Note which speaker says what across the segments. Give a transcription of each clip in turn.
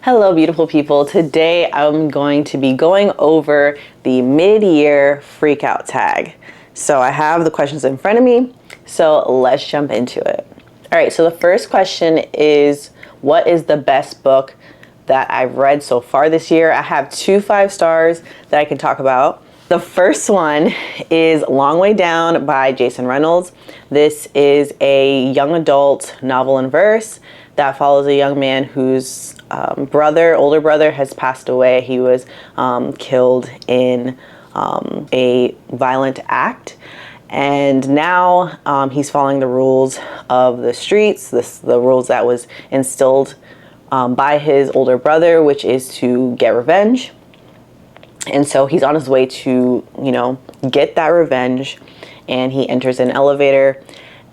Speaker 1: Hello, beautiful people. Today I'm going to be going over the mid-year freakout tag. So I have the questions in front of me, so let's jump into it. All right, so the first question is, what is the best book that I've read so far this year? I have 2 5 stars that I can talk about. The first one is Long Way Down by Jason Reynolds. This is a young adult novel in verse that follows a young man whose older brother has passed away. He was killed in a violent act. And now he's following the rules of the streets, the rules that was instilled by his older brother, which is to get revenge. And so he's on his way to, get that revenge, and he enters an elevator.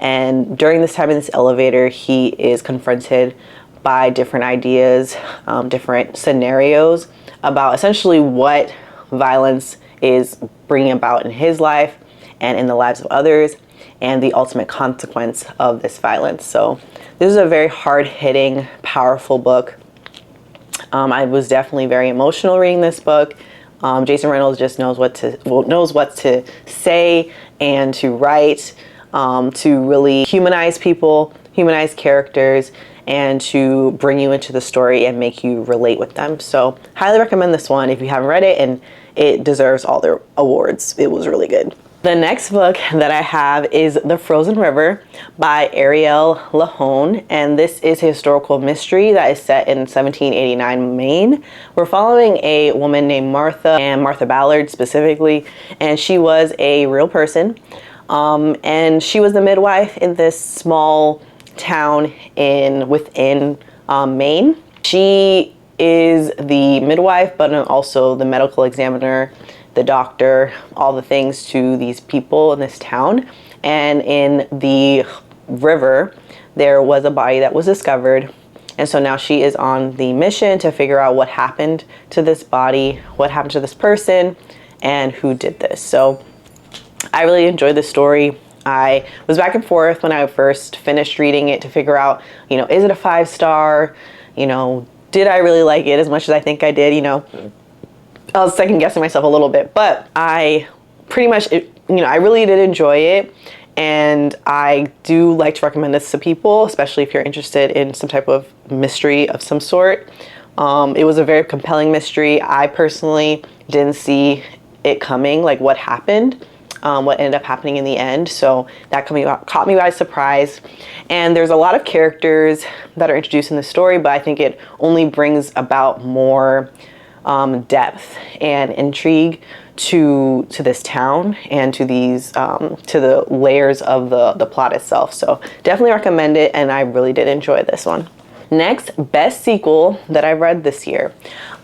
Speaker 1: And during this time in this elevator, he is confronted by different ideas, different scenarios about essentially what violence is bringing about in his life and in the lives of others, and the ultimate consequence of this violence. So this is a very hard-hitting, powerful book. I was definitely very emotional reading this book. Jason Reynolds just knows what to say and to write, to really humanize people, humanize characters, and to bring you into the story and make you relate with them. So highly recommend this one if you haven't read it, and it deserves all the awards. It was really good. The next book that I have is The Frozen River by Ariel Lahone, and this is a historical mystery that is set in 1789 Maine. We're following a woman named Martha, and Martha Ballard specifically, and she was a real person, and she was the midwife in this small town within Maine. She is the midwife, but also the medical examiner, the doctor, all the things to these people in this town. And in the river, there was a body that was discovered. And so now she is on the mission to figure out what happened to this body, what happened to this person, and who did this. So I really enjoyed this story. I was back and forth when I first finished reading it to figure out, is it a 5 star? Did I really like it as much as I think I did? I was second guessing myself a little bit, but I pretty much, I really did enjoy it. And I do like to recommend this to people, especially if you're interested in some type of mystery of some sort. It was a very compelling mystery. I personally didn't see it coming, like what happened, what ended up happening in the end. So that caught me by surprise. And there's a lot of characters that are introduced in the story, but I think it only brings about more depth and intrigue to this town and to these to the layers of the plot itself. So definitely recommend it, and I really did enjoy this one. Next, best sequel that I read this year.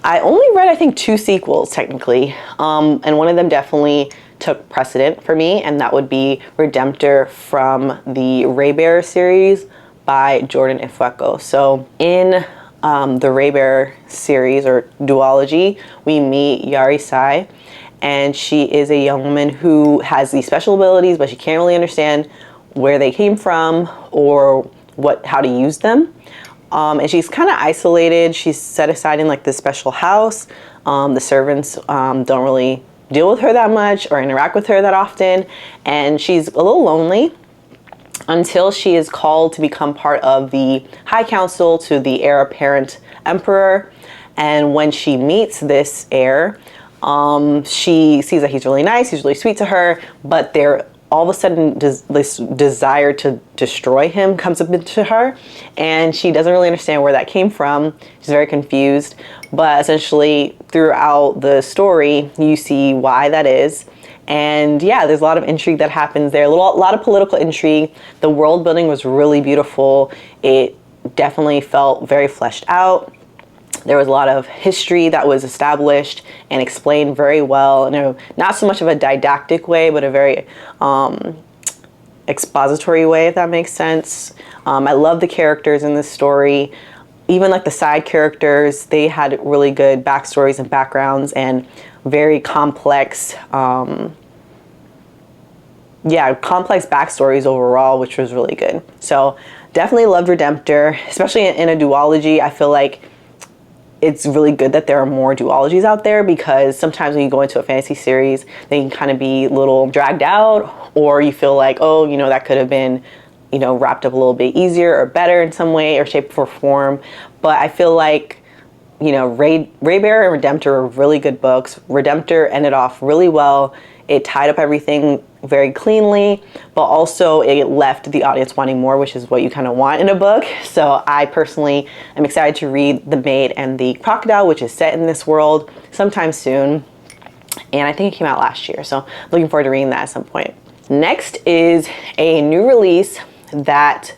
Speaker 1: I only read, I think, 2 sequels technically, and one of them definitely took precedent for me, and that would be Redemptor from the Ray Bear series by Jordan Ifueko. So in the Ray Bear series or duology, we meet Yari Sai, and she is a young woman who has these special abilities, but she can't really understand where they came from or how to use them. And she's kind of isolated. She's set aside in like this special house. The servants don't really deal with her that much or interact with her that often, and she's a little lonely until she is called to become part of the High Council to the heir apparent emperor. And when she meets this heir, she sees that he's really nice, he's really sweet to her, but all of a sudden this desire to destroy him comes up into her, and she doesn't really understand where that came from. She's very confused, but essentially throughout the story you see why that is. And yeah, there's a lot of intrigue that happens there, a lot of political intrigue. The world building was really beautiful. It definitely felt very fleshed out. There was a lot of history that was established and explained very well. Not so much of a didactic way, but a very expository way, if that makes sense. I love the characters in this story. Even like the side characters, they had really good backstories and backgrounds and very complex complex backstories overall, which was really good. So definitely loved Redemptor, especially in a duology. I feel like it's really good that there are more duologies out there, because sometimes when you go into a fantasy series, they can kind of be a little dragged out, or you feel like, oh, you know, that could have been, you know, wrapped up a little bit easier or better in some way or shape or form. But I feel like, you know, Raybearer and Redemptor are really good books. Redemptor ended off really well. It tied up everything very cleanly, but also it left the audience wanting more, which is what you kind of want in a book. So I personally am excited to read The Maid and the Crocodile, which is set in this world sometime soon. And I think it came out last year, so looking forward to reading that at some point. Next is a new release that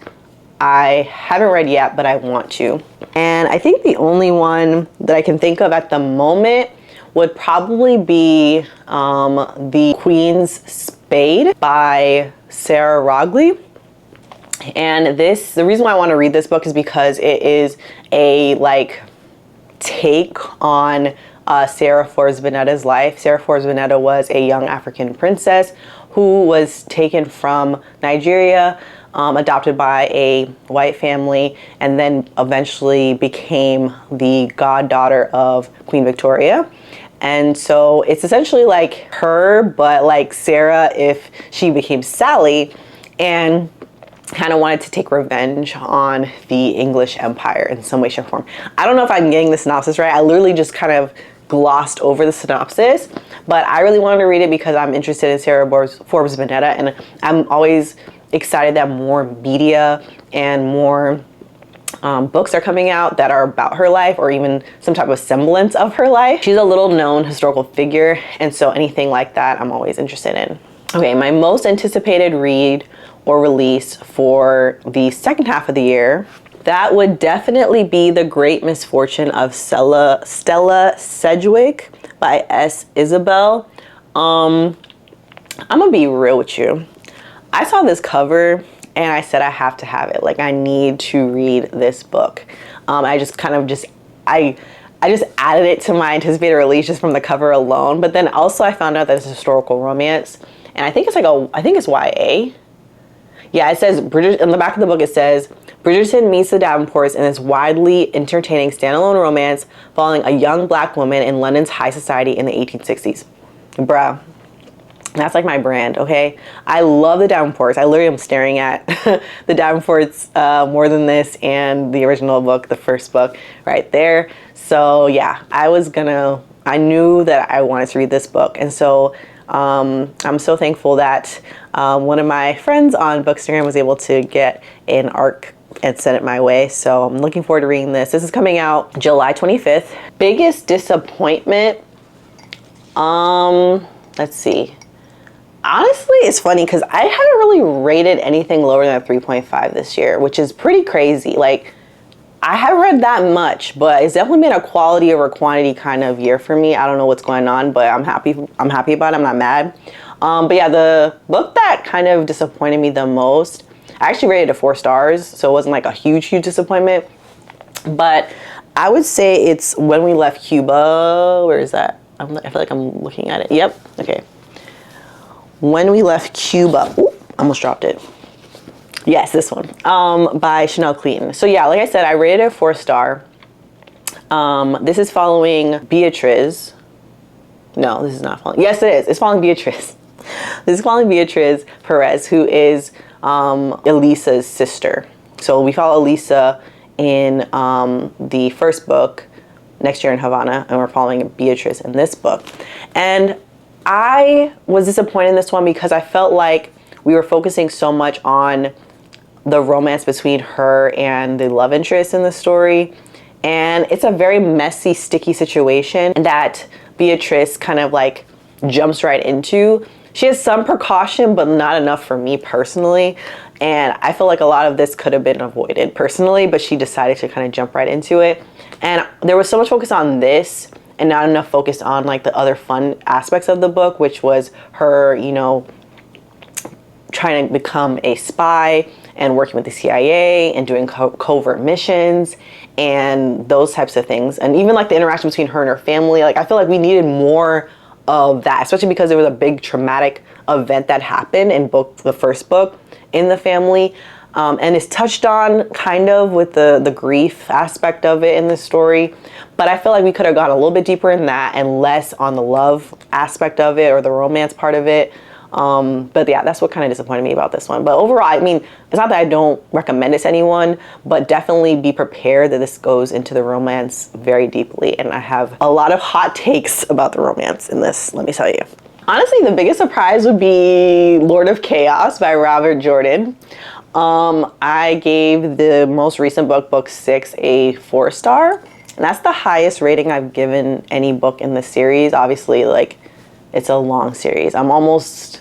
Speaker 1: I haven't read yet, but I want to. And I think the only one that I can think of at the moment would probably be The Queen's Spade by Sarah Rogley. And the reason why I want to read this book is because it is a take on Sarah Forbes-Bonnetta's life. Sarah Forbes-Bonnetta was a young African princess who was taken from Nigeria, adopted by a white family, and then eventually became the goddaughter of Queen Victoria. And so it's essentially like her, but like Sarah if she became Sally, and kind of wanted to take revenge on the English Empire in some way, shape, or form. I don't know if I'm getting the synopsis right. I literally just kind of glossed over the synopsis, but I really wanted to read it because I'm interested in Sarah Forbes-Bonnetta, and I'm always excited that more media and more books are coming out that are about her life, or even some type of semblance of her life. She's a little known historical figure, and so anything like that I'm always interested in. Okay, my most anticipated read or release for the second half of the year, that would definitely be The Great Misfortune of Stella Sedgwick by S. Isabel. I'm gonna be real with you. I saw this cover and I said I have to have it. Like, I need to read this book. I just added it to my anticipated release just from the cover alone. But then also I found out that it's a historical romance, and I think it's YA. Yeah, it says, on the back of the book it says, Bridgerton meets the Davenports in this widely entertaining standalone romance following a young black woman in London's high society in the 1860s. Bruh, that's like my brand, okay? I love the Davenports. I literally am staring at the Davenports more than this and the original book, the first book right there. So yeah, I knew that I wanted to read this book. And so I'm so thankful that one of my friends on Bookstagram was able to get an ARC and send it my way. So I'm looking forward to reading this. This is coming out July 25th. Biggest disappointment, let's see. Honestly, it's funny because I haven't really rated anything lower than a 3.5 this year, which is pretty crazy. Like, I haven't read that much, but it's definitely been a quality over quantity kind of year for me. I don't know what's going on, but I'm happy about it. I'm not mad. But yeah, the book that kind of disappointed me the most, I actually rated it 4 stars, so it wasn't like a huge disappointment. But I would say it's When We Left Cuba. Where is that? I feel like I'm looking at it. Yep. Okay. When We Left Cuba. Ooh, almost dropped it. Yes, this one. By Chanel Cleeton. So yeah, like I said, I rated it 4 star. This is following Beatriz. No, this is not following. Yes, it is. It's following Beatriz. This is following Beatriz Perez, who is Elisa's sister. So we follow Elisa in the first book, Next Year in Havana, and we're following Beatriz in this book. And I was disappointed in this one because I felt like we were focusing so much on the romance between her and the love interest in the story. And it's a very messy, sticky situation that Beatrice kind of like jumps right into. She has some precaution, but not enough for me personally. And I feel like a lot of this could have been avoided personally, but she decided to kind of jump right into it. And there was so much focus on this and not enough focus on like the other fun aspects of the book, which was her, you know, trying to become a spy and working with the CIA and doing covert missions and those types of things. And even like the interaction between her and her family, like I feel like we needed more of that, especially because there was a big traumatic event that happened in the first book in the family. And it's touched on kind of with the grief aspect of it in this story. But I feel like we could have gone a little bit deeper in that and less on the love aspect of it or the romance part of it. But yeah, that's what kind of disappointed me about this one. But overall, I mean, it's not that I don't recommend it to anyone, but definitely be prepared that this goes into the romance very deeply. And I have a lot of hot takes about the romance in this, let me tell you. Honestly, the biggest surprise would be Lord of Chaos by Robert Jordan. I gave the most recent book, book 6, a 4-star. And that's the highest rating I've given any book in the series. Obviously, like, it's a long series. I'm almost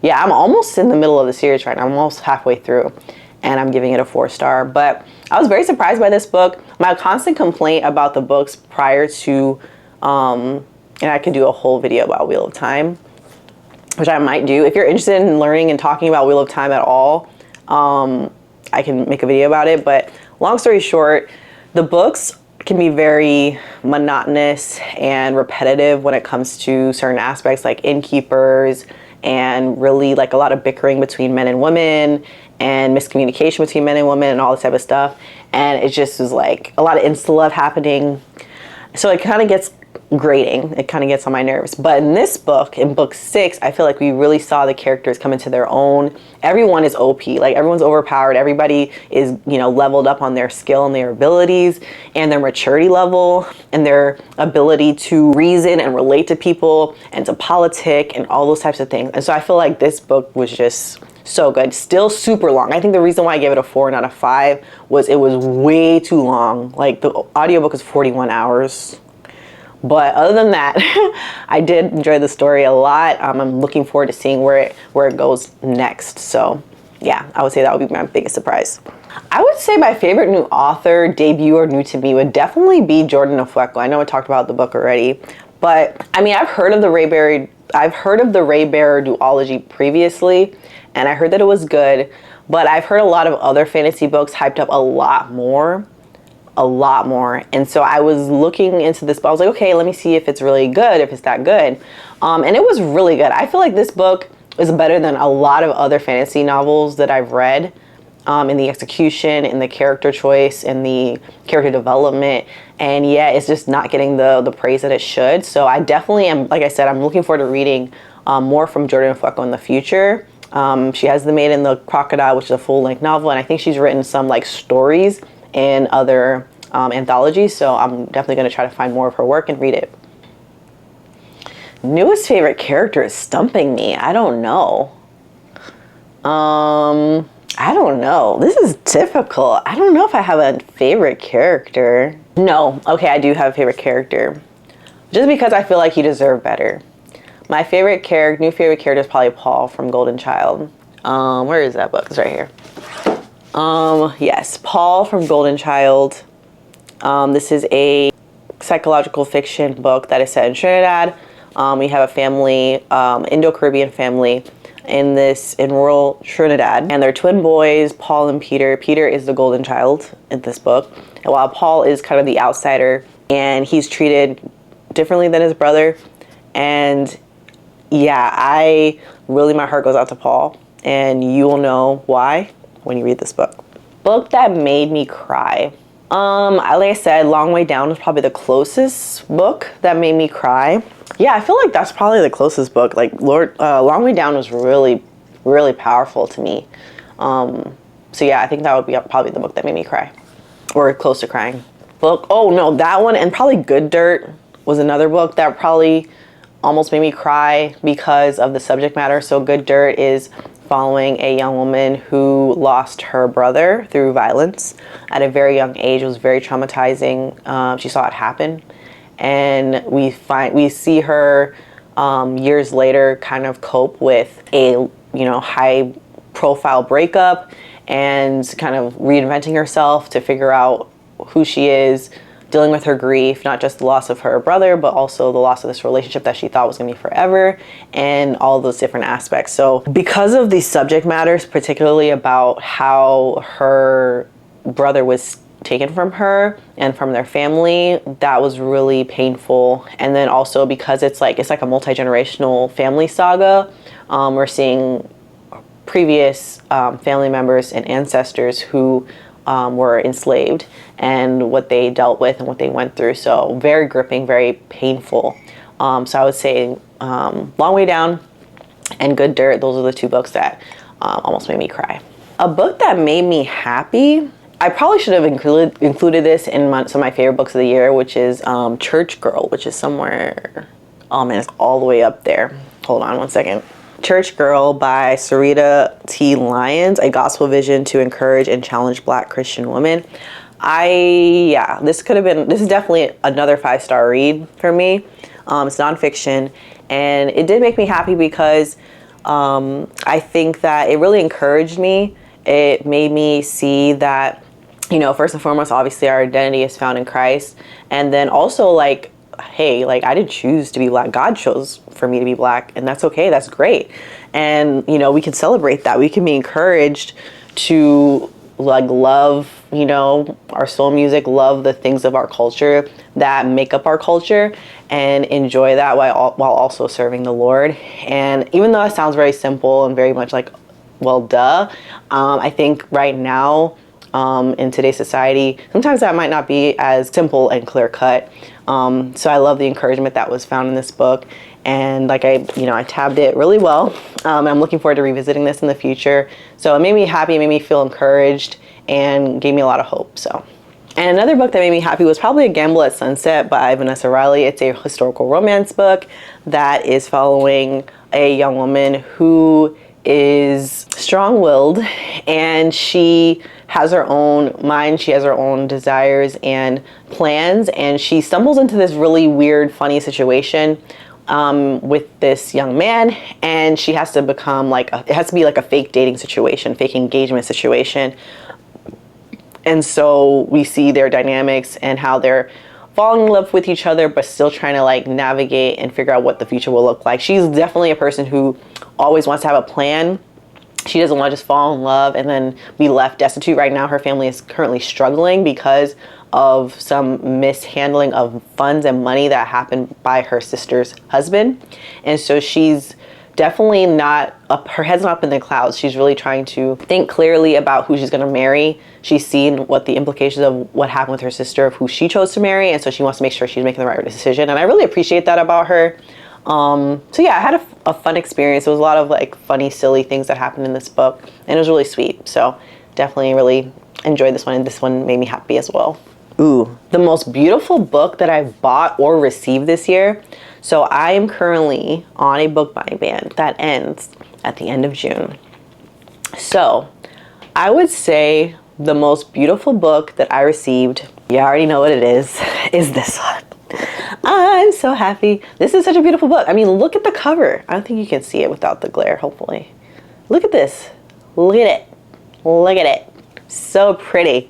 Speaker 1: in the middle of the series right now. I'm almost halfway through, and I'm giving it a 4-star. But I was very surprised by this book. My constant complaint about the books prior to, and I could do a whole video about Wheel of Time, which I might do. If you're interested in learning and talking about Wheel of Time at all, I can make a video about it. But long story short, the books can be very monotonous and repetitive when it comes to certain aspects like innkeepers and really like a lot of bickering between men and women and miscommunication between men and women and all this type of stuff. And it just was like a lot of insta-love happening. So it kind of gets grating. It kind of gets on my nerves. But in this book, in book 6, I feel like we really saw the characters come into their own. Everyone is OP. Like, everyone's overpowered. Everybody is, you know, leveled up on their skill and their abilities and their maturity level and their ability to reason and relate to people and to politic and all those types of things. And so I feel like this book was just so good. Still super long. I think the reason why I gave it a 4 and not a 5 was it was way too long. Like, the audiobook is 41 hours. But other than that, I did enjoy the story a lot. I'm looking forward to seeing where it goes next. So yeah, I would say that would be my biggest surprise. I would say my favorite new author, debut or new to me, would definitely be Jordan Ofueko. I know I talked about the book already, but I mean, I've heard of the Raybearer duology previously, and I heard that it was good, but I've heard a lot of other fantasy books hyped up a lot more. And so I was looking into this, but I was like, okay, let me see if it's really good, if it's that good. And it was really good. I feel like this book is better than a lot of other fantasy novels that I've read, in the execution, in the character choice, in the character development. And yeah, it's just not getting the praise that it should. So I definitely am, like I said, I'm looking forward to reading more from Jordan Ofueko in the future. She has The Maid and the Crocodile, which is a full-length novel, and I think she's written some like stories and other anthologies, so I'm definitely going to try to find more of her work and read it. Newest favorite character is stumping me. I don't know. I don't know. This is difficult. I don't know if I have a favorite character. No. Okay, I do have a favorite character. Just because I feel like he deserved better. My new favorite character is probably Paul from Golden Child. Where is that book? It's right here. Yes, Paul from Golden Child. This is a psychological fiction book that is set in Trinidad. We have a family, Indo-Caribbean family in rural Trinidad, and they're twin boys, Paul and Peter. Peter is the golden child in this book, and while Paul is kind of the outsider, and he's treated differently than his brother. And yeah, my heart goes out to Paul, and you will know why when you read this book. Book that made me cry. Like I said, Long Way Down was probably the closest book that made me cry. Yeah, I feel like that's probably the closest book. Like Long Way Down was really, really powerful to me. So yeah, I think that would be probably the book that made me cry, or close to crying. Book. Oh no, that one, and probably Good Dirt was another book that probably almost made me cry because of the subject matter. So Good Dirt is following a young woman who lost her brother through violence at a very young age. It was very traumatizing. She saw it happen, and we see her years later kind of cope with a high profile breakup and kind of reinventing herself to figure out who she is, dealing with her grief, not just the loss of her brother, but also the loss of this relationship that she thought was going to be forever, and all those different aspects. So because of these subject matters, particularly about how her brother was taken from her and from their family, that was really painful. And then also because it's like a multi-generational family saga, we're seeing previous family members and ancestors who were enslaved and what they dealt with and what they went through. So very gripping, very painful. So I would say Long Way Down and Good Dirt. Those are the two books that almost made me cry. A book that made me happy, I probably should have included this in some of my favorite books of the year, which is Church Girl, which is somewhere, oh man, it's all the way up there. Hold on one second. Church Girl by Sarita T. Lyons, A Gospel Vision to Encourage and Challenge Black Christian Women. This is definitely another 5-star read for me. It's nonfiction, and it did make me happy because I think that it really encouraged me. It made me see that, you know, first and foremost, obviously our identity is found in Christ. And then also like, hey, like I didn't choose to be Black. God chose for me to be Black, and that's okay. That's great. And, you know, we can celebrate that. We can be encouraged to like love, you know, our soul music, love the things of our culture that make up our culture, and enjoy that while also serving the Lord. And even though it sounds very simple and very much like, well, duh, I think right now in today's society, sometimes that might not be as simple and clear cut. So I love the encouragement that was found in this book. And like I tabbed it really well. I'm looking forward to revisiting this in the future. So it made me happy, it made me feel encouraged, and gave me a lot of hope. So, and another book that made me happy was probably A Gamble at Sunset by Vanessa Riley. It's a historical romance book that is following a young woman who is strong-willed, and she has her own mind, she has her own desires and plans, and she stumbles into this really weird, funny situation with this young man, and she has to become like, it has to be like a fake dating situation, fake engagement situation. And so we see their dynamics and how they're falling in love with each other, but still trying to like navigate and figure out what the future will look like. She's definitely a person who always wants to have a plan. She doesn't want to just fall in love and then be left destitute. Right now, her family is currently struggling because of some mishandling of funds and money that happened by her sister's husband. And so she's definitely not up, her head's not up in the clouds. She's really trying to think clearly about who she's going to marry. She's seen what the implications of what happened with her sister, of who she chose to marry, and so she wants to make sure she's making the right decision. And I really appreciate that about her. So yeah, I had a fun experience. There was a lot of like funny, silly things that happened in this book, and it was really sweet. So definitely really enjoyed this one, and this one made me happy as well. Ooh, the most beautiful book that I've bought or received this year. So I am currently on a book buying ban that ends at the end of June. So I would say the most beautiful book that I received, you already know what it is this one. I'm so happy. This is such a beautiful book. I mean, look at the cover. I don't think you can see it without the glare, hopefully. Look at this. Look at it. Look at it. So pretty.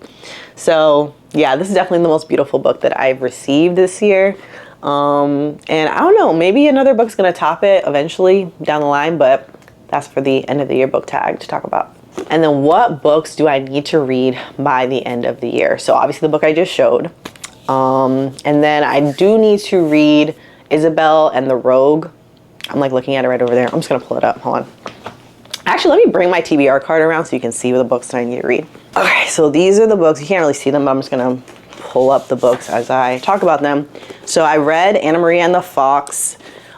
Speaker 1: So yeah, this is definitely the most beautiful book that I've received this year. And I don't know, maybe another book's gonna top it eventually down the line, but that's for the end of the year book tag to talk about. And then what books do I need to read by the end of the year? So obviously the book I just showed. And then I do need to read Isabel and the Rogue. I'm like looking at it right over there. I'm just gonna pull it up, hold on. Actually, let me bring my TBR card around so you can see the books that I need to read. Okay, so these are the books. You can't really see them, but I'm just gonna pull up the books as I talk about them. So I read Anna Maria and the Fox.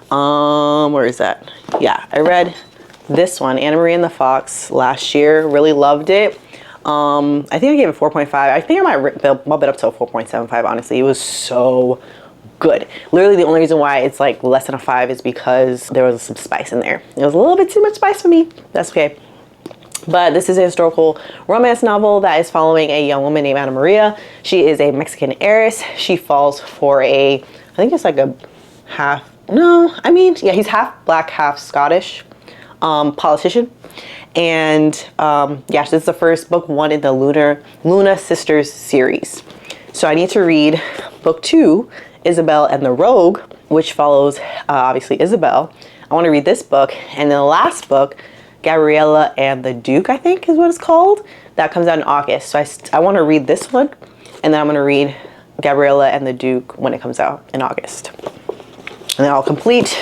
Speaker 1: Where is that? Yeah, I read this one, Anna Maria and the Fox, last year. Really loved it. I think I gave it 4.5. I think I might bump it up to a 4.75, honestly. It was so good. Literally the only reason why it's like less than a 5 is because there was some spice in there. It was a little bit too much spice for me. That's okay. But this is a historical romance novel that is following a young woman named Anna Maria. She is a Mexican heiress. She falls for I think it's like a he's half Black, half Scottish politician. And yeah, this is the first book 1 in the Luna Sisters series. So I need to read book 2, Isabel and the Rogue, which follows obviously Isabel. I want to read this book, and then the last book, Gabriella and the Duke, I think is what it's called. That comes out in August. So I want to read this one, and then I'm going to read Gabriella and the Duke when it comes out in August. And then I'll complete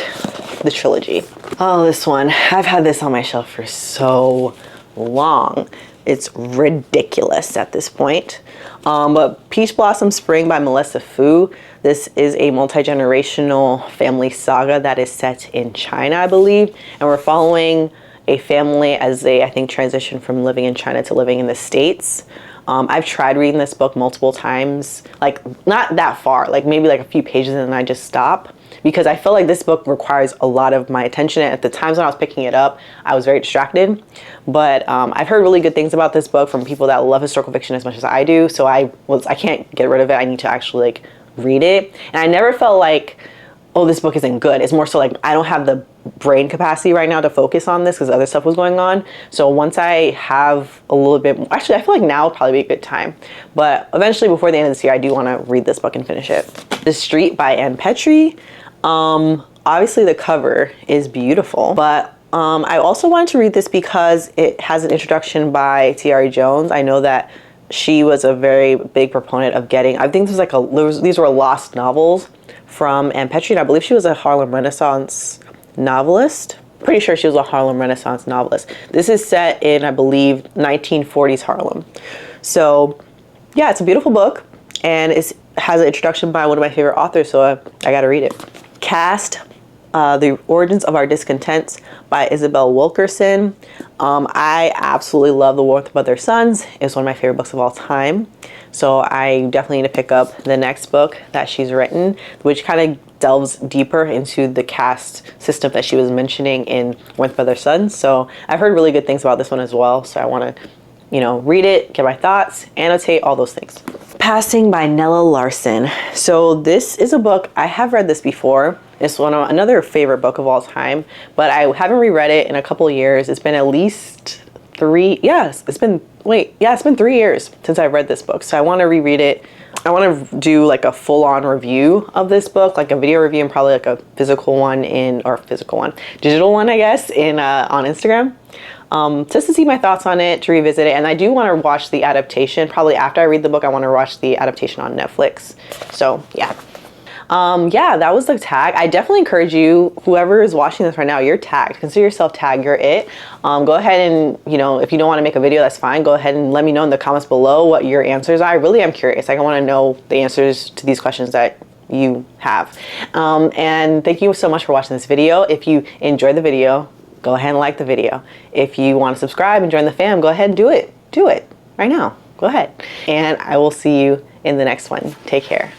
Speaker 1: the trilogy. Oh, this one. I've had this on my shelf for so long. It's ridiculous at this point. But Peach Blossom Spring by Melissa Fu. This is a multi-generational family saga that is set in China, I believe. And we're following a family as they, I think, transition from living in China to living in the States. I've tried reading this book multiple times, like not that far, like maybe like a few pages and then I just stop, because I feel like this book requires a lot of my attention. At the times when I was picking it up, I was very distracted. But I've heard really good things about this book from people that love historical fiction as much as I do. So I can't get rid of it. I need to actually like read it. And I never felt like, oh, this book isn't good. It's more so like I don't have the brain capacity right now to focus on this because other stuff was going on. So once I have a little bit, actually I feel like now would probably be a good time. But eventually before the end of this year, I do want to read this book and finish it. The Street by Ann Petrie. Obviously the cover is beautiful, but I also wanted to read this because it has an introduction by T.R. Jones. I know that she was a very big proponent of getting, I think this was like these were lost novels from Ann Petrie, and I believe she was a Harlem Renaissance novelist. Pretty sure she was a Harlem Renaissance novelist. This is set in, I believe, 1940s Harlem. So yeah, it's a beautiful book, and it has an introduction by one of my favorite authors, so I gotta read it. Caste, The Origins of Our Discontents by Isabel Wilkerson. I absolutely love The War with Mother Sons. It's one of my favorite books of all time. So I definitely need to pick up the next book that she's written, which kind of delves deeper into the caste system that she was mentioning in War with Mother Sons. So I've heard really good things about this one as well. So I want to, you know, read it, get my thoughts, annotate, all those things. Passing by Nella Larson. So this is a book, I have read this before. It's another favorite book of all time, but I haven't reread it in a couple of years. It's been at least 3, it's been 3 years since I've read this book. So I want to reread it. I want to do like a full-on review of this book, like a video review and probably like a digital one, I guess, on Instagram. Just to see my thoughts on it, to revisit it. And I do want to watch the adaptation. Probably after I read the book, I want to watch the adaptation on Netflix. So yeah. Yeah, that was the tag. I definitely encourage you, whoever is watching this right now, you're tagged. Consider yourself tagged, you're it. Go ahead and, you know, if you don't want to make a video, that's fine. Go ahead and let me know in the comments below what your answers are. I really am curious. Like, I want to know the answers to these questions that you have. And thank you so much for watching this video. If you enjoyed the video, go ahead and like the video. If you want to subscribe and join the fam, go ahead and do it. Do it right now. Go ahead. And I will see you in the next one. Take care.